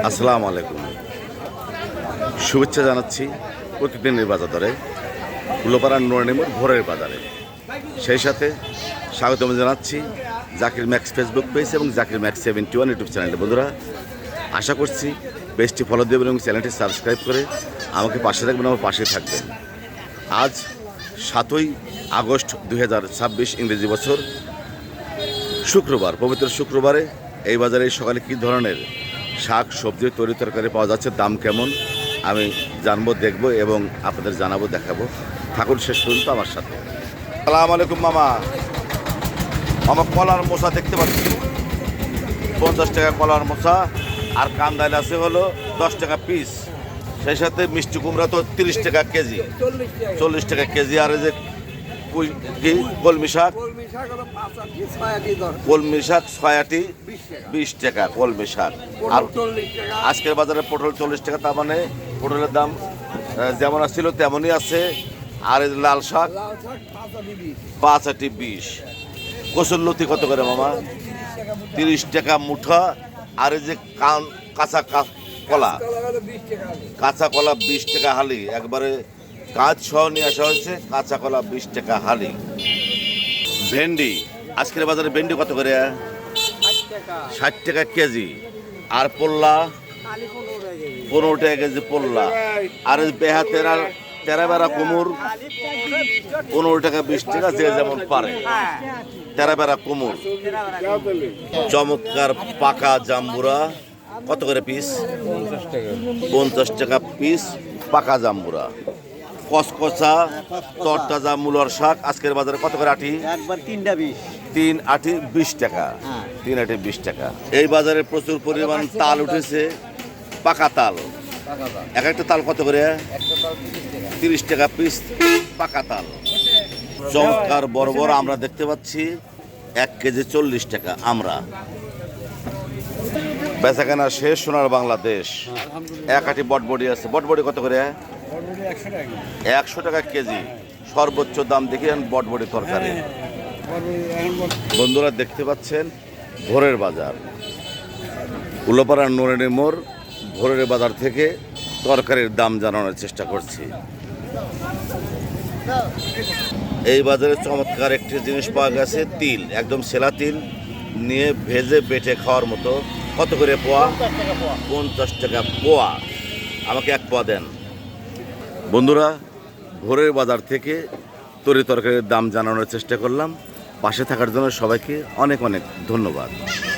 আসসালামু আলাইকুম। শুভেচ্ছা জানাচ্ছি প্রতিদিনের বাজার দরে উল্লাপাড়ার নুরানীমোড় ভোরের বাজারে। সেই সাথে স্বাগতম জানাচ্ছি জাকির ম্যাক্স ফেসবুক পেজ এবং জাকির ম্যাক্স 71 ইউটিউব চ্যানেলে। বন্ধুরা, আশা করছি পেজটি ফলো দেবেন এবং চ্যানেলটি সাবস্ক্রাইব করে আমাকে পাশে রাখবেন, আমার পাশে থাকবেন। আজ 7ই আগস্ট 2026 ইংরেজি বছর, শুক্রবার। পবিত্র শুক্রবারে এই বাজারে সকালে কী ধরনের শাক সবজি তরি তরকারি পাওয়া যাচ্ছে, দাম কেমন, আমি জানবো, দেখব এবং আপনাদের জানাবো, দেখাবো। থাকুন শেষ পর্যন্ত আমার সাথে। আসসালামু আলাইকুম মামা। কলার মোচা দেখতে পাচ্ছি 50 টাকা কলার মোচা, আর কান্দাইল আছে হলো 10 টাকা পিস। সেই সাথে মিষ্টি কুমড়া তো 30 টাকা কেজি, 40 টাকা কেজি। আর এই যে কলমি শাক, কলমি শাক 6 20 টাকা কলমি শাক। আর আজকের বাজারে পটল 40 টাকা, তার মানে পটলের দাম যেমন ছিল তেমনই আছে। আর এই লাল শাক 5 20। কচুর লতি কত করে মামা? 30 টাকা মুঠা। আর এই যে কাঁচা কলা, কাঁচা কলা 20 টাকা হালি, একবারে কাঁচ সহ নিয়ে আসা হয়েছে। কাঁচা কলা 20 টাকা হালি। ভেন্ডি, আজকের বাজারে ভেন্ডি কত করে? 60 টাকা কেজি। আর পোল্লা 15 টাকা কেজি পোল্লা। আর বেহা তেরা বেড়া কুমুর 15 টাকা 20 টাকা, যে যেমন পারে। তেরা বেড়া কুমুর। চমৎকার পাকা জাম্বুরা কত করে পিস? 50 টাকা পিস পাকা জাম্বুরা। কসকসা তরতাজা মূলার শাক আজকের বাজারে কত করে আটি? 3 আটি 20 টাকা। 3 আটি 20 টাকা। এই বাজারে প্রচুর পরিমাণ তাল উঠেছে, পাকা তাল। এক একটা তাল কত করে? 30 টাকা পিস পাকা তাল। চমৎকার বড় বড় আমরা দেখতে পাচ্ছি 1 কেজি 40 টাকা। আমরা বেচাকেনা শেষ। সোনার বাংলাদেশ। 1 আটি বটবডি আছে। বটবডি কত করে? 100 টাকা কেজি। সর্বোচ্চ দাম দেখেন বটবডি তরকারি। বন্ধুরা, দেখতে পাচ্ছেন ভোরের বাজার, উল্লাপাড়ার নুরানীমোড় ভোরের বাজার থেকে তরকারির দাম জানানোর চেষ্টা করছি। এই বাজারে চমৎকার একটি জিনিস পাওয়া গেছে, তিল, একদম সেলা তিল, নিয়ে ভেজে বেটে খাওয়ার মতো। কত করে পোয়া? 50 টাকা পোয়া। আমাকে 1 পোয়া দেন। বন্ধুরা, ভোরের বাজার থেকে তরি তরকারির দাম জানানোর চেষ্টা করলাম। পাশে থাকার জন্য সবাইকে অনেক অনেক ধন্যবাদ।